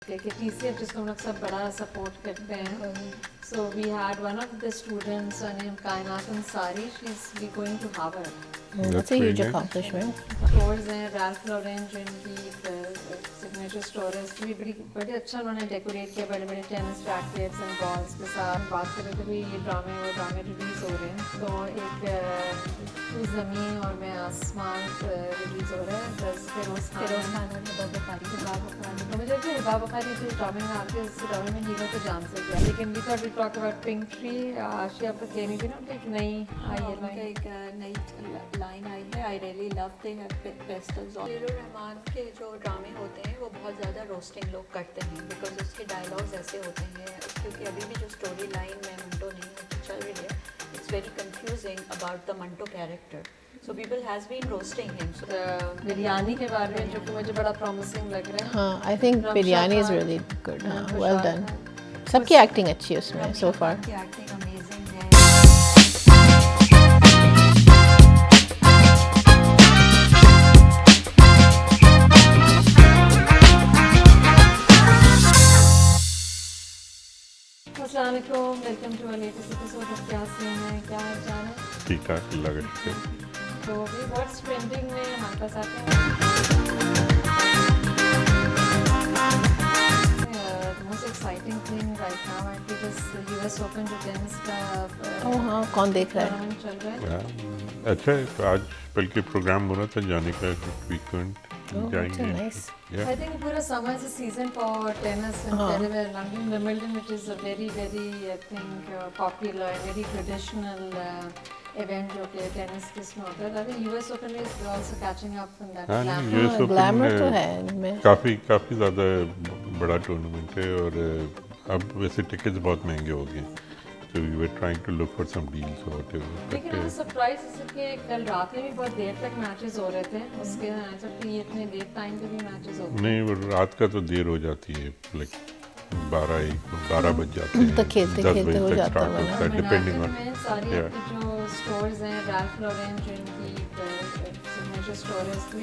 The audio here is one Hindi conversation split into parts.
कि TCF जिसको हम लोग सब बड़ा सपोर्ट करते हैं. So we had one of the students named Kainat Ansari. She's going to Harvard. That's a huge accomplishment. Stores हैं Ralph Lauren जिनकी सिग्नेचर स्टोर है. इसकी भी बड़ी अच्छा उन्होंने डेकोरेट किया बड़े बड़े टेनिस रैकेट्स एंड बॉल्स के साथ. बात करें तो भी ये ड्रामे रिलीज हो रहे हैं. तो एक ज़मीन और मैं आसमान रिलीज हो रहा है. दस फिरोज खान और हिबा बुखारी. तो मुझे लगता है हिबा बुखारी जो ड्रामे में आती है उस ड्रामे में हीरो तो जान से गया. लेकिन we thought we talk about Pink Tree. Aashiya आपको कहनी थी ना एक नई आई है. एक नई लाइन आई है. I really love they have pastels. Rahman के जो ड्रामे होते हैं वो बहुत ज़्यादा रोस्टिंग लोग करते हैं बिकॉज उसके डायलॉग्स ऐसे होते हैं. क्योंकि अभी भी जो स्टोरी लाइन में मंटो नहीं चल रही है, it's very confusing about the Manto character. So people has been roasting him. So biryani के बारे में जो कि मुझे बड़ा promising लग रहा है. हाँ, I think biryani is really good. हाँ, well done. सबकी एक्टिंग अच्छी है उसमें so far. की एक्टिंग अमेजिंग है. अस्सलाम वालेकुम. Welcome to our latest episode of Kya Scene Hai. क्या हाल चाल है? ठीक ठाक लग रही है. तो अभी व्हाट्स ट्रेंडिंग में हमारे पास आते हैं. The most exciting thing right now I think is the US Open जो टेनिस का Oh हाँ, कौन देख रहा है? टूर्नामेंट चल रहा है. अच्छा है. तो आज बल्कि प्रोग्राम हो रहा था जाने का. वीकेंड Oh, that's जाएंगे. nice. I think पूरा summer is a season for tennis and anywhere London, Wimbledon, which is a very I think popular, very traditional event जो कि टेनिस किस्म होता है. I think US Open is also catching up in that. हाँ, glamour. US Open ग्लैमर तो है इनमें. काफ़ी ज़्यादा बड़ा टूर्नामेंट है. और अब वैसे टिकट्स बहुत महंगे हो गए. तो we were trying to look for some deals और लेकिन मैं सरप्राइज इससे कि कल रात में भी बहुत देर तक मैचेस हो रहे थे. उसके जबकि ये इतने लेट टाइम पे भी मैचेस होते हैं. नहीं, वो रात का तो देर हो जाती है. लाइक 12 बज जाते हैं. तो खेलते 10 खेलते बजे हो तक जाता स्टार्ट है होता है डिपेंडिंग ऑन. में सारी आपकी जो स्टोर्स हैं रैल्फ लॉरेन जो इनकी सिग्नेचर स्टोर है उसकी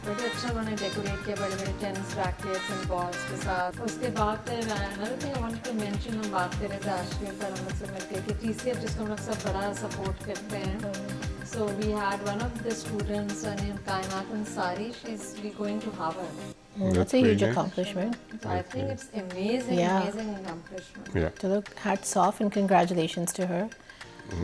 बड़ी अच्छा उन्होंने डेकोरेट किया बड़े बड़े टेनिस रैकेट्स एंड बॉल्स के साथ. उसके बाद another thing I wanted to mention, हम बात कर रहे थे आशिया सर हम लोग से मिलकर कि TCF जिसको हम लोग सब बड़ा सपोर्ट करते हैं. So we had one of the students named Kainat Ansari. She's going to Harvard. That's a huge accomplishment. So I think it's amazing, Yeah. amazing accomplishment. Yeah. चलो hats off and congratulations to her.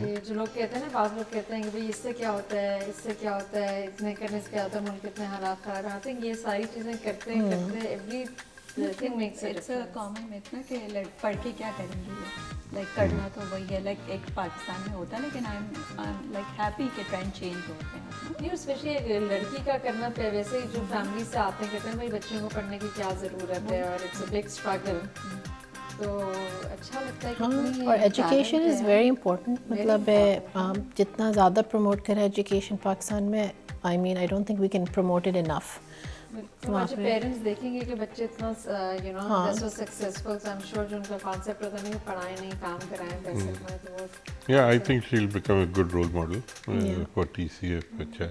ये जो लोग कहते हैं ना, बाद लोग कहते हैं कि भाई इससे क्या होता है, इससे क्या होता है, इतने करने से क्या होता है, मुल्क कितने हालात खराब हैं. आई थिंक ये सारी चीज़ें करते everything makes it. It's a common myth ना कि पढ़ के क्या करेंगी. लाइक करना तो वही है. लाइक एक पाकिस्तान में होता है. लेकिन आई एम लाइक हैप्पी कि ट्रेंड चेंज होते हैं. नहीं, स्पेशली एक लड़की का करना पे वैसे ही जो फैमिली से आते हैं कहते हैं भाई बच्चों को पढ़ने की क्या ज़रूरत है और इट्स अ बिग स्ट्रगल. तो अच्छा लगता है. हाँ, और एजुकेशन इज़ वेरी इम्पोर्टेंट. मतलब जितना ज़्यादा प्रमोट करें एजुकेशन पाकिस्तान में, I mean I don't think we can promote it enough. हमारे पेरेंट्स देखेंगे कि बच्चे इतना so successful. I am sure जो उनका कॉन्सेप्ट होता है नहीं पढ़ाएं नहीं काम कराएं पैसे कमाएं. तो वो Yeah, I think she'll become a good role model for TCF. अच्छा.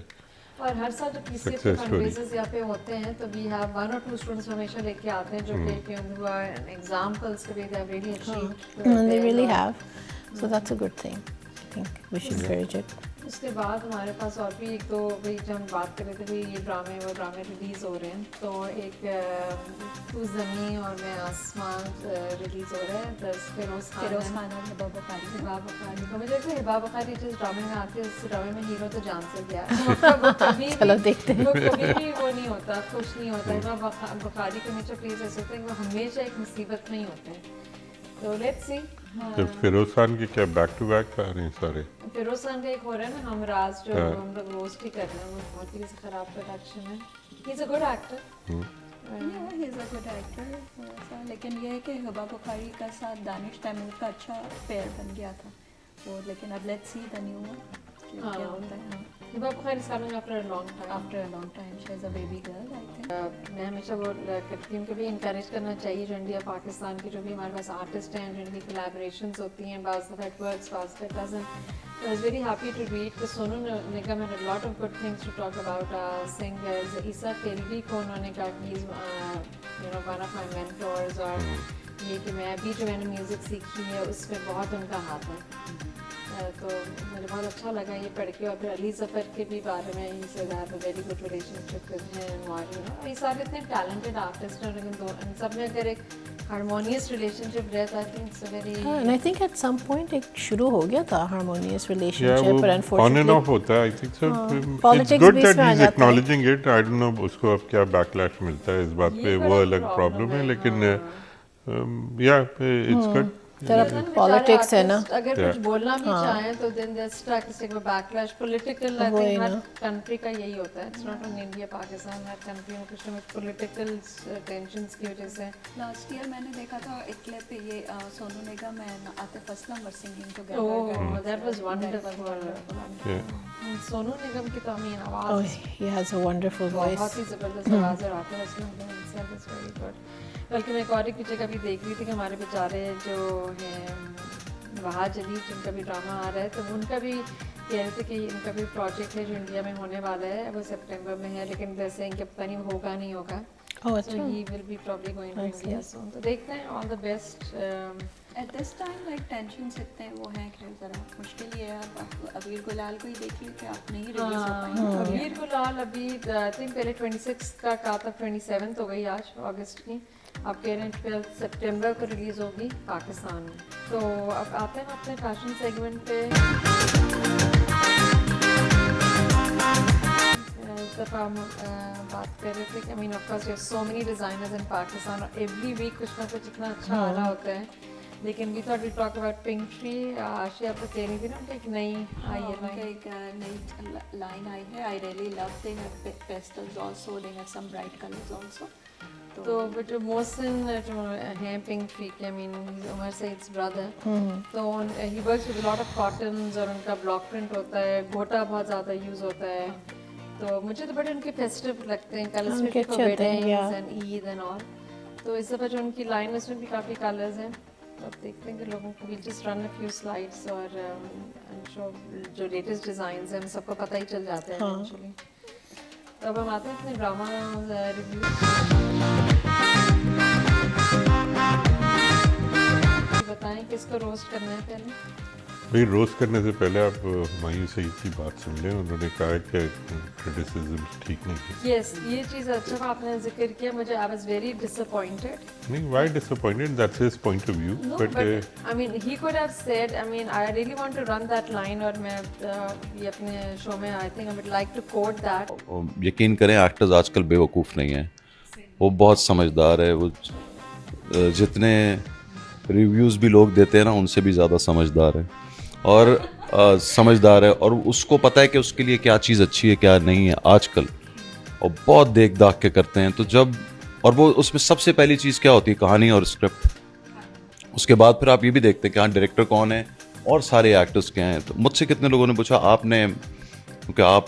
और हर साल जब TCF के फंडरेजर्स यहाँ पे होते हैं तो वी हैव 1 or 2 स्टूडेंट्स हमेशा लेके आते हैं जो कि एग्जांपल्स के लिए they really achieved. They really have. So that's a good thing. I think we should encourage it. उसके बाद हमारे पास और भी एक दो भाई जब हम बात कर रहे थे भाई ये ड्रामे रिलीज़ हो रहे हैं. तो एक तू ज़मीन और मैं आसमान रिलीज़ हो रहा है. दस फिरोज खान और हिबा बुखारी. हिबा बुखारी. तो मुझे लगता है हिबा बुखारी जिस ड्रामे में आती है उस ड्रामे में हीरो तो जान से गया. वो कभी चलो देखते हैं. वो कभी भी वो नहीं होता, खुश नहीं होता. हिबा बुखारी के नीचे प्लीज ऐसे होते हैं वो हमेशा एक मुसीबत में ही होते हैं. तो लेट्स सी. तो फिरोज खान के क्या बैक टू बैक आ रहे हैं सारे. फिरोज खान का एक हो रहा है ना हमराज जो हम लोग रोस्ट ही कर रहे हैं. वो बहुत ही खराब प्रोडक्शन है. He is a good actor. He is a good actor. लेकिन ये है कि हिबा बुखारी का साथ दानिश तैमूर का अच्छा पेयर बन गया था. वो लेकिन अब let's see the new one क्या होता है. Hiba Bukhari is coming after a long time. After a long time she is a baby girl. I think मैं हमेशा वो करती हूँ कि भी इनकरेज करना चाहिए जो इंडिया पाकिस्तान की जो भी हमारे पास आर्टिस्ट हैं जिनकी कोलैबोरेशंस होती हैं. बाज़ दफ़ा इट वर्क्स, बाज़ दफ़ा it doesn't. I was very happy to read that Sonu Nigam had a lot of good things to talk about singers. Isa Philby को उन्होंने कहा कि he's one of my mentors और ये कि मैं अभी जो मैंने म्यूज़िक सीखी है उसमें बहुत उनका हाथ है। तो मुझे बहुत अच्छा लगा ये पढ़ के और फिर अली ज़फ़र के भी बारे में ही से ज़्यादा very good relationship with him और ये सारे इतने टैलेंटेड आर्टिस्ट हैं लेकिन इन सब में अगर एक हार्मोनियस रिलेशनशिप रहता है think it's very and I think at some point एक शुरू हो गया था harmonious Yeah, relationship वो but on and unfortunately off होता है. I think so. It's Politics good beach that में आ he's जाता है। acknowledging it. I don't know उसको अब क्या backlash मिलता है इस बात पे ये वो बड़ा अलग problem प्रॉब्लम है है, लेकिन हाँ। yeah, it's good. तरफ पॉलिटिक्स है ना अगर Yeah. कुछ बोलना भी चाहें तो देन देयर स्टक से बैकलैश पॉलिटिकल आई वही थिंक हर ना। कंट्री का यही होता है it's not only India Pakistan her country में कुछ ना कुछ पॉलिटिकल टेंशंस की वजह से लास्ट ईयर मैंने देखा था एक क्लिप पे ये Sonu Nigam and Atif Aslam were singing oh that was wonderful Yeah. Sonu Nigam की तो अमीन oh आवाज he has a wonderful voice बहुत ही जबरदस्त आवाज है आतिफ असलम की इट्स वेरी गुड बल्कि मैं एक और एक जगह भी देख रही थी कि हमारे बेचारे जो हैं वहाज अली जिनका भी ड्रामा आ रहा है तो उनका भी कह रहे थे कि इनका भी प्रोजेक्ट है जो इंडिया में होने वाला है वो सितंबर में है लेकिन वैसे इनके पता नहीं होगा नहीं होगा oh सो अच्छा he will be probably going to India soon तो देखते हैं all the best at this time like tensions इतने वो हैं कि ज़रा मुश्किल ही है अब अबीर गुलाल को ही देख लीजिए कि आप नहीं रिलीज हो पाएंगे अबीर गुलाल अभी आई थिंक पहले 26 का कहा था 27 हो गई आज अगस्त की आप कह रहे हैं 12 सितंबर को रिलीज होगी पाकिस्तान में तो अब आते हैं अपने फैशन सेगमेंट पे इस दफ़ा हम बात कर रहे थे कि I mean of course so many designers in Pakistan और एवरी वीक कुछ ना कुछ इतना अच्छा आ रहा होता है लेकिन we thought we talk about Pink Tree Aashiya आप तो कह रही थी ना कि एक नई आई है उनका लाइन एक नई लाइन आई है I really love they have pastels also they have some bright colours also तो बट जो मोहसिन जो हैं पिंक ट्री के I mean Umar Saeed's brother तो he works with lot of cottons और उनका ब्लॉक प्रिंट होता है गोटा बहुत ज़्यादा यूज़ होता है तो मुझे तो बड़े उनके फेस्टिव लगते हैं कलर्स उनके फॉर अच्छे होते हैं, weddings and Eid and all तो इस दफ़ा जो उनकी लाइन उसमें भी काफ़ी कलर्स हैं तो अब देखते हैं कि लोगों को we just run a few slides और जो लेटेस्ट डिज़ाइंस हैं हम सबको पता ही चल जाता है हाँ। एक्चुअली तो अब हम आते हैं अपने ड्रामा रिव्यू बताएं किसको रोस्ट करना है पहले भाई रोस्ट करने से पहले आप हुमायूं सईद की बात सुन लें उन्होंने कहा कि क्रिटिसिज्म ठीक नहीं है यस ये चीज़ अच्छा आपने जिक्र किया मुझे आई वाज वेरी डिसअपॉइंटेड नहीं why disappointed that's his point of view No, but but I mean, he could have said. I mean, I really want to run that line, और मैं ये अपने शो में I think I would like to quote that. यकीन करें एक्टर्स आजकल बेवकूफ़ नहीं हैं वो बहुत समझदार है वो जितने रिव्यूज़ भी लोग देते हैं ना उनसे भी ज़्यादा समझदार है और समझदार है और उसको पता है कि उसके लिए क्या चीज़ अच्छी है क्या नहीं है आजकल और बहुत देख दाख के करते हैं तो जब और वो उसमें सबसे पहली चीज़ क्या होती है कहानी और स्क्रिप्ट उसके बाद फिर आप ये भी देखते हैं कि हाँ डायरेक्टर कौन है और सारे एक्टर्स क्या हैं तो मुझसे कितने लोगों ने पूछा आपने क्योंकि आप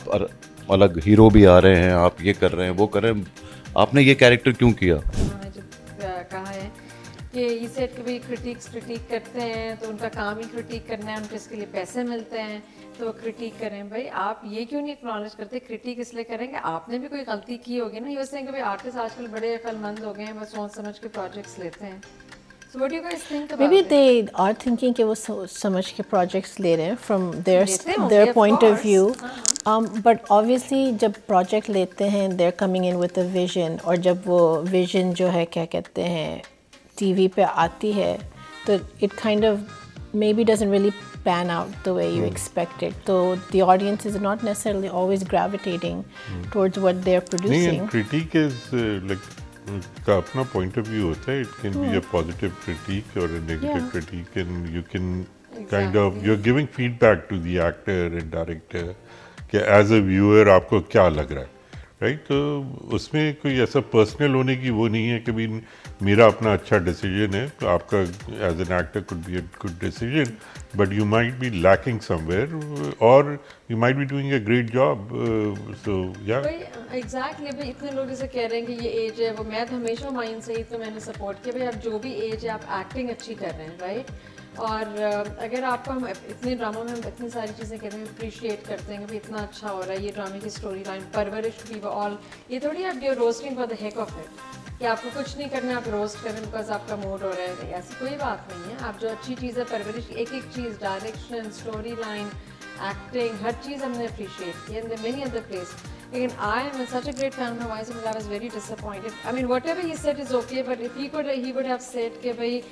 अलग हीरो भी आ रहे हैं आप ये कर रहे हैं वो कर रहे हैं आपने ये कैरेक्टर क्यों किया उन्होंने जो कहा है कि ये सेट के भी क्रिटिक करते हैं तो उनका काम ही क्रिटिक करना है उनको इसके लिए पैसे मिलते हैं तो वो क्रिटिक करें भाई आप ये क्यों नहीं एक्नॉलेज करते क्रिटिक इसलिए करेंगे आपने भी कोई गलती की होगी ना ये सेइंग कि भाई आर्टिस्ट आजकल बड़े अक्लमंद हो गए हैं बस सोच समझ के प्रोजेक्ट्स लेते हैं So what do you guys think about maybe it? they are thinking कि वो समझ के projects ले रहे हैं from लेते होंगे, their of point of course. view but obviously जब project लेते हैं they're coming in with a vision और जब वो vision जो है क्या कहते हैं TV पे आती है तो it kind of maybe doesn't really pan out the way you expected so the audience is not necessarily always gravitating towards what they're नहीं producing critique is like का अपना पॉइंट ऑफ व्यू होता है it can be a positive critic और a negative Yeah. Critic and you can kind of you are giving feedback to the actor and director कि एज अ व्यूअर आपको क्या लग रहा है राइट। तो उसमें कोई ऐसा पर्सनल होने की वो नहीं है कि भी मेरा अपना अच्छा डिसीजन है, तो आपका as an actor could be a good decision, but you might be lacking somewhere और you might be doing a great job. So या भाई एग्जैक्टली भाई इतने लोग जैसे कह रहे हैं कि ये एज है वो, मैं तो हमेशा माइंड से ही तो मैंने सपोर्ट किया भाई, आप जो भी एज है आप एक्टिंग अच्छी कर रहे हैं, राइट। और अगर आपको हम इतने ड्रामा में हम इतनी सारी चीज़ें कहते हैं, अप्रिशिएट करते हैं कि भाई इतना अच्छा हो रहा है, ये ड्रामे की स्टोरी लाइन, परवरिश भी ऑल, ये थोड़ी आप जो roasting for the heck of it कि आपको कुछ नहीं करना, आप रोस्ट करें बिकॉज आपका मूड हो रहा है, ऐसी कोई बात नहीं है। आप जो अच्छी चीज़ है परवरिश, एक एक चीज़, डायरेक्शन, स्टोरी लाइन, एक्टिंग, हर चीज़ हमने अप्रिशिएट की, and many other place. Again, I am such a great fan of Vice, but I was very disappointed. I mean, whatever he said is okay, but if he would have said कि भाई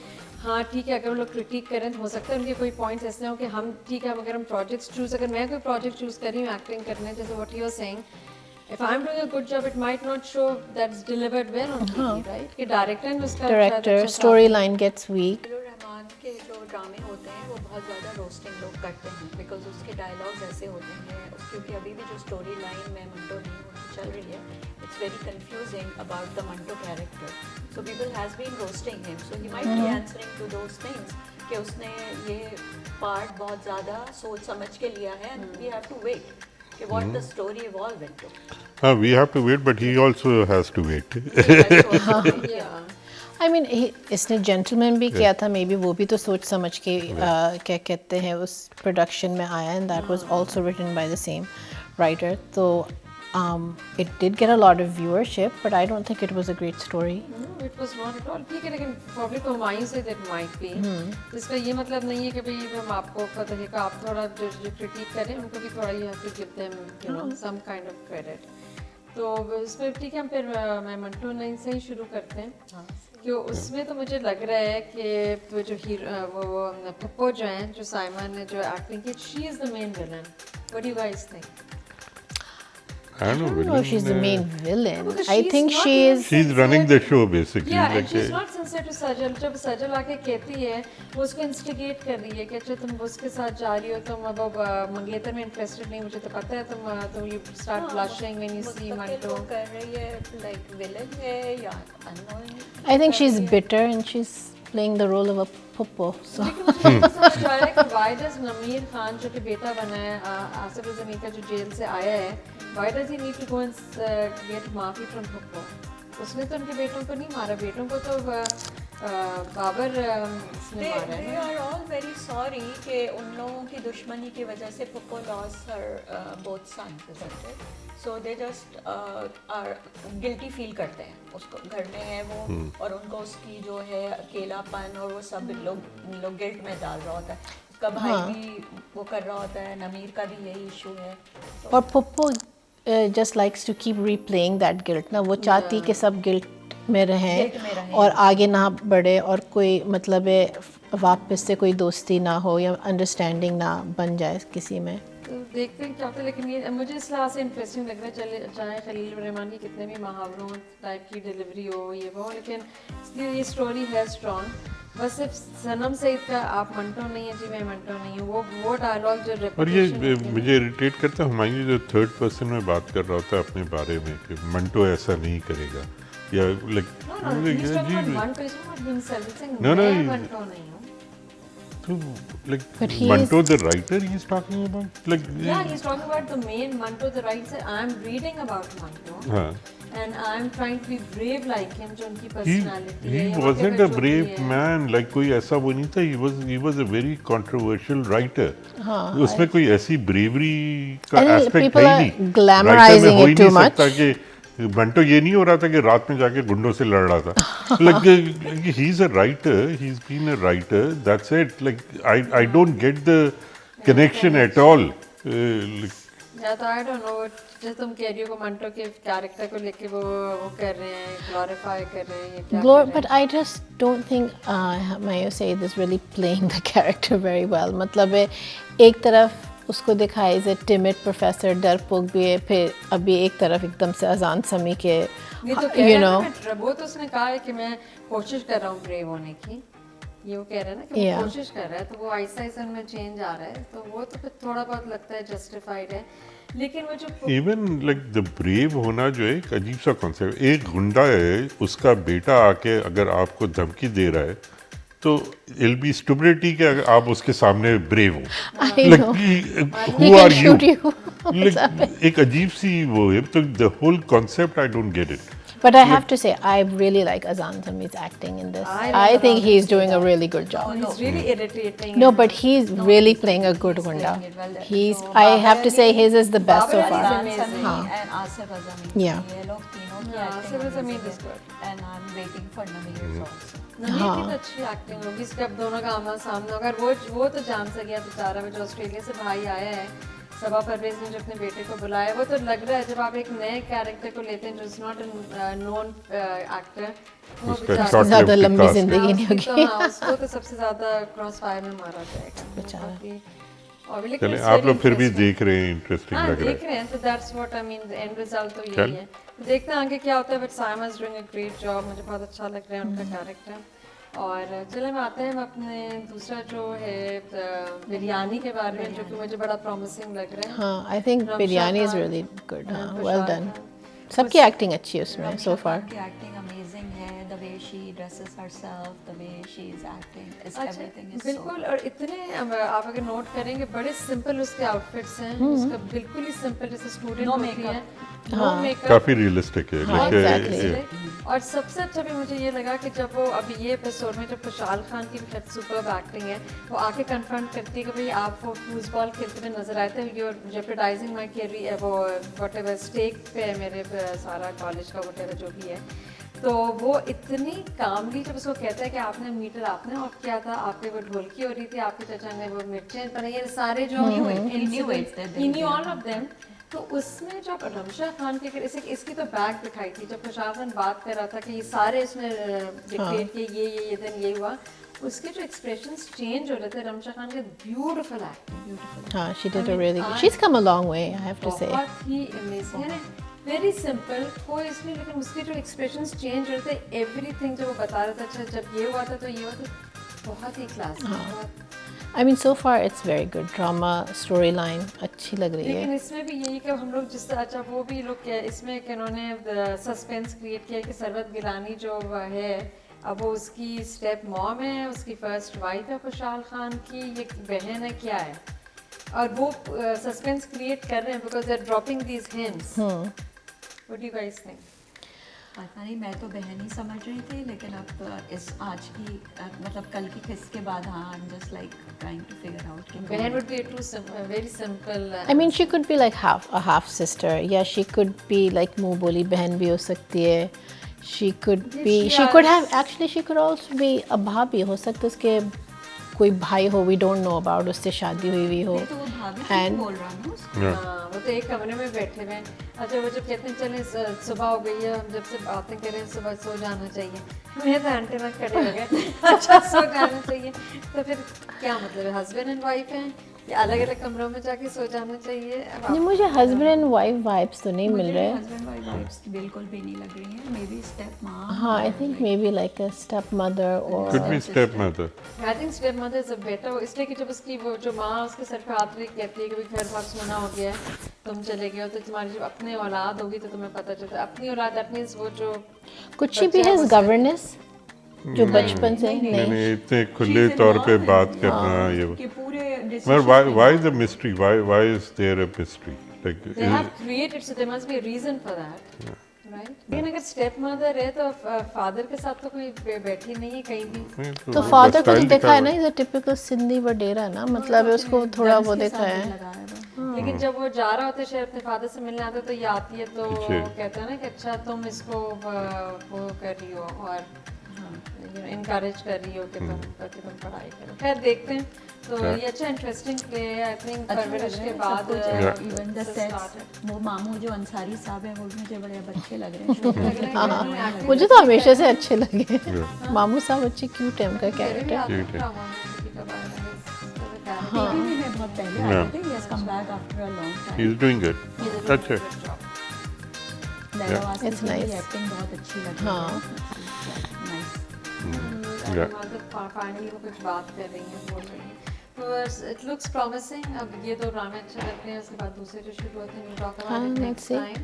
हाँ ठीक है, अगर वो लोग क्रिटिक करें तो हो सकता है उनके कोई पॉइंट्स ऐसे हो कि हम ठीक है, अगर हम प्रोजेक्ट्स चूज़, अगर मैं कोई प्रोजेक्ट चूज़ कर रही हूँ एक्टिंग करने, जैसे what you are saying, if I'm doing a good job, it might not show that's delivered well on TV, right? कि डायरेक्टर ने उसका Director, storyline gets weak. Rahman के जो ड्रामे होते हैं वो बहुत ज़्यादा रोस्टिंग लोग करते हैं बिकॉज उसके डायलॉग्स ऐसे होते हैं, क्योंकि अभी भी जो स्टोरी लाइन में मंटो नहीं उनकी चल रही है, it's very confusing about the Manto character, so people has been roasting him, so he might be answering to those things कि उसने ये पार्ट बहुत ज़्यादा सोच समझ के लिया है, and we have to wait कि what the story evolve into. हाँ, we have to wait, but he also has to wait. yeah. I mean, इसने जेंटलमैन भी किया था, मे बी वो भी तो सोच समझ के क्या कहते हैं उस प्रोडक्शन में आया, and that was also written by the same writer, तो it did get a lot of viewership, but I don't think it was a great story. No, it was not at all. ठीक है, लेकिन probably तो हमारी से that might be. इसका ये मतलब नहीं है कि भाई हम आपको पता है कि आप थोड़ा जो क्रिटिक करें उनको भी थोड़ा you have to give them you know some kind of credit. तो उसमें ठीक है, हम फिर मैं मंटो नहीं से ही शुरू करते हैं कि उसमें तो मुझे लग रहा है कि वो जो वो पप्पो जो हैं, जो साइमन ने जो एक्टिंग की, she is the main villain. What do you guys think? I don't I don't know if she's the main villain. Because I she's think not she even is. She's running the show basically. Yeah, and like she's not sincere to Sajal. जब सजल आके कहती है, वो उसको इंस्टिगेट कर रही है कि अच्छा तुम उसके साथ जा रही हो, तुम अब मंगेतर में इंटरेस्टेड नहीं, मुझे तो पता है, तुम you start blushing when you see Manto. कर रही है like villain है या unknowing. I think she's bitter and she's playing the role of a puppo. So लेकिन मुझे नहीं समझ आ रहा है कि why does नमीर खान जो कि बेटा बना है आसिफ ज़मीर का, जो जेल से आया है, why does he need to go and get माफ़ी from पप्पो? उसने तो उनके बेटों को नहीं मारा, बेटों को तो बाबर ने मारा है They ना. are all very sorry कि उन लोगों की दुश्मनी की वजह से Pappo lost her both sons, isn't it? So they just are guilty feel करते हैं, उसको घर में है वो और उनको उसकी जो है अकेलापन और वो सब लोग गिल्ट में डाल रहा होता है, उसका भाई भी वो कर रहा होता है, नमीर का भी यही इशू है. or puppo just likes to keep replaying that guilt. ना वो चाहती कि सब guilt में रहें और आगे ना बढ़े और कोई मतलब है वापस से कोई दोस्ती ना हो या अंडरस्टैंडिंग ना बन जाए किसी में. तो देखते हैं क्या होता है, लेकिन ये मुझे इस लिहाज से इंटरेस्टिंग लग रहा है, चले चाहे खलील रहमान की कितने भी मुहावरों टाइप की डिलीवरी हो ये वो, लेकिन इसलिए ये स्टोरी है स्ट्रॉन्ग. बस सिर्फ सनम सईद का आप मंटो नहीं है जी, मैं मंटो नहीं हूँ, वो डायलॉग जो और ये रेपुटेशन मुझे इरिटेट करता है, हुमायूं जो थर्ड पर्सन में बात कर रहा होता है अपने बारे में कि मंटो ऐसा नहीं करेगा या लाइक No, no, मंटो नहीं हूँ. like But he Manto the writer he's talking about, like Yeah, he's talking about the main Manto, the writer. I'm reading about Manto. हाँ. And I'm trying to be brave like him, जो उनकी He personality है, या wasn't whatever a जो brave भी है. man, like कोई ऐसा वो नहीं था. He was a very controversial writer. उसमें कोई ऐसी bravery का I think aspect people है are ही नहीं. glamorizing Writer में हो ही it too नहीं सकता much. कि बंटो ये नहीं हो रहा था कि रात में जाके गुंडों से लड़ रहा था. Like he's a writer, he's been a writer, that's it. Like I don't get the connection at all. Like, या तो I don't know, जैसे तुम कह रही हो कि मंटो के कैरेक्टर को लेके वो कर रहे हैं, ग्लोरीफाई कर रहे हैं, ये क्या कर रहे हैं. But I just don't think Mayo Said is really playing the character very well. मतलब है एक तरफ उसको दिखाया इज ए टिमिड प्रोफेसर, डरपोक भी है, फिर अभी एक तरफ एकदम से अजान समी के नहीं तो you know. वो तो उसने कहा है कि मैं कोशिश कर रहा हूँ ब्रेव होने की. ये वो कह रहे हैं ना कि वो Yeah. कोशिश कर रहा है, तो वो आहिस्ता आहिस्ता उनमें चेंज आ रहा है, तो वो तो फिर थोड़ा बहुत लगता है जस्टिफाइड है। लेकिन वो जो इवन लाइक द ब्रेव होना जो है एक अजीब सा कॉन्सेप्ट। एक गुंडा है, उसका बेटा आके अगर आपको धमकी दे रहा है तो इल बी स्टुपिडिटी कि अगर आप उसके सामने ब्रेव हो। I Like, know. who He can are you? shoot you. Like, एक अजीब सी वो है, तो the whole concept I don't get it. But I have to say, I really like Azan Sami's acting in this. I I love think Azan he's Sami doing a acting. really good job. He's really irritating. No, and- but he's really playing a good He's Gunda. playing it well. He's. So I have to Babar say, Ali- his is the best so Babar Ali is far. amazing. Azan Sami and Asif Azami. Yeah. ये लोग तीनों की Yeah, acting Asif Azami amazing is है. good. And I'm waiting for Nameer's also. नमी की तो अच्छी एक्टिंग होगी, इसके अब दोनों का आमना सामना होगा। और वो तो जान से गया बेचारा, वो जो ऑस्ट्रेलिया से भाई आया है, सबा परवेज ने जो अपने बेटे को बुलाया, वो तो लग रहा है जब आप एक नए कैरेक्टर को लेते हैं जो is not a known actor, वो उसका बेचारा short ज़्यादा lived लंबी cast। जिंदगी नहीं उसकी तो होगी. हाँ, उसको तो सबसे ज्यादा क्रॉस फायर में मारा जाएगा बेचारा। बाकी- और लेकिन चले it's आप very लोग फिर भी interesting। देख रहे हैं, इंटरेस्टिंग हाँ लग रहा देख है। रहे हैं, तो that's what I mean, the end result तो चल। यही है। देखते हैं आगे क्या होता है, but Saima is doing a great job, मुझे बहुत अच्छा लग रहा है उनका कैरेक्टर। और चले हम आते हैं अपने दूसरा जो है बिरयानी के बारे में, जो कि मुझे बड़ा प्रॉमिसिंग लग रहा है। हाँ, I think Ramsha biryani is Khan really good. हाँ, and well Tushar done. Khan। सबकी एक्टिंग अच्छी है उसमें so far. की एक्टिंग अमेजिंग है. The way she dresses herself, the way she is acting, is everything is so. बिल्कुल, और इतने आप अगर नोट करेंगे बड़े सिंपल उसके आउटफिट्स हैं, उसका बिल्कुल ही सिंपल जैसे स्टूडेंट No होती है, makeup. नो मेकअप, काफी रियलिस्टिक है। हाँ, like, exactly. और सबसे अच्छा भी मुझे ये लगा कि जब वो अभी ये एपिसोड में जब खुशहाल खान की भी सुपर एक्टिंग है, वो आके कन्फर्म करती है कि भाई आप वो फूटबॉल खेलते हुए नजर आए थे, यू आर जेपरडाइजिंग माय कैरियर, वो व्हाटएवर स्टेक पे है मेरे सारा कॉलेज का व्हाटएवर जो भी है। तो वो इतनी कामली जब उसको कहता है कि आपने मीटर आपने ऑफ किया था, आपके वो ढोलकी हो रही थी, आपके चाचा ने वो मिर्चें बनाई, ये सारे जो he knew all of them। तो उसमें जब रमशा खान के इसकी तो बैक दिखाई थी, जब खुशहाल खान बात कर रहा था कि ये सारे इसमें डिक्टेट किए, ये दिन ये हुआ, उसके जो एक्सप्रेशंस चेंज हो रहे थे रमशा खान के, ब्यूटीफुल एक्टिंग, हाँ, she did a really good. She's come a long way, I have to say. बहुत ही अमेजिंग है, वेरी सिंपल कोई इसमें, लेकिन उसके जो एक्सप्रेशंस चेंज हो रहे थे, एवरीथिंग जब वो बता रहा था, अच्छा जब ये हुआ था तो ये हुआ था, बहुत ही class. I mean, so far it's very good. Drama, storyline, अच्छी लग रही लेकिन है. इसमें भी यही कि हम लोग जिस अच्छा वो भी लोग इसमें कि उन्होंने सस्पेंस क्रिएट किया कि सरवत गिलानी जो है, अब वो उसकी स्टेप मॉम है, उसकी फर्स्ट वाइफ है खुशहाल खान की, ये बहन है, क्या है, और वो सस्पेंस क्रिएट कर रहे हैं because they are dropping these hints. What do you guys think? पता नहीं, मैं तो बहन ही समझ रही थी, लेकिन अब इस आज की मतलब कल की किस के बाद, हाँ, I am just like trying to figure out कि बहन would be too very simple। I mean, she could be like half sister. Yeah, she could be like मुँह बोली बहन भी हो सकती है. She could be. She could have actually. She could also be a भाभी हो सकता है, उसके कोई भाई हो, we don't know about, उससे शादी हुई हो. तो वो भाभी क्यों And बोल रहा है ना उसको? Yeah. हाँ, वो तो एक कमरे में बैठे हुए हैं। अच्छा वो जब कहते हैं चले सुबह हो गई है, हम जब से बातें करें सुबह सो जाना चाहिए, मेरे तो आंटी में खड़े हो गए, अच्छा सो जाना चाहिए, तो फिर क्या मतलब है, हस्बैंड एंड वाइफ हैं या अलग अलग कमरों में जाके सो जाना चाहिए? अब नहीं, मुझे husband and wife vibes तो नहीं मिल रहे. हस्बैंड वाइफ वाइब्स बिल्कुल भी नहीं लग रही हैं. मे बी स्टेप माँ. हाँ, I think maybe like a stepmother or. Could be stepmother. I think step mother is a better, इसलिए कि जब उसकी वो जो माँ उसके सर पे हाथ रख कहती है कि भाई घर बहुत सोना हो गया है, तुम चले गए हो, तो तुम्हारी जब अपनी औलाद होगी तो तुम्हें पता चलता है, अपनी औलाद दैट मींस वो जो Could she be his governess? जो बचपन से नहीं नहीं. नहीं, इतने खुले तौर पे बात करना ये कि पूरे मगर why is the mystery, why is there a mystery, like they have created, so there must be a reason for that, right? लेकिन अगर स्टेप मदर है तो फादर के साथ तो कोई बैठी नहीं है कहीं भी। तो फादर को तो देखा है ना, इज अ टिपिकल सिंधी वडेरा ना, मतलब उसको थोड़ा वो देखा है. लेकिन जब वो जा रहा होता है शायद अपने फादर से मिलने आता है, तो ये आती है तो पीछे। कहता है ना कि अच्छा तुम इसको वो कर रही हो और इनकरेज कर रही हो कि तुम पढ़ाई करो। खैर देखते हैं, तो ये अच्छा इंटरेस्टिंग प्ले है, आई थिंक परवरिश के बाद इवन द सेट्स, वो मामू जो अंसारी साहब है वो भी मुझे बड़े अब अच्छे लग रहे हैं. मुझे तो हमेशा से अच्छे लगे. मामू साहब अच्छे क्यूट है उनका कैरेक्टर. टीवी में बहुत पहले आए थे. He has come back after a long time. he's doing good. अच्छा लहरा वास्ती It's की nice. एक्टिंग बहुत अच्छी लगी. हाँ. नाइस. Yeah. मतलब फाइनली वो कुछ बात कर रही हैं, बोल रही हैं, तो इट लुक्स प्रॉमिसिंग। अब ये दो ड्रामे अच्छे लगते हैं, उसके बाद दूसरे जो शुरू होते हैं, टॉक हाँ, about it let's next see. Time.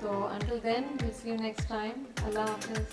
तो until then we'll see you next time. Allah Hafiz.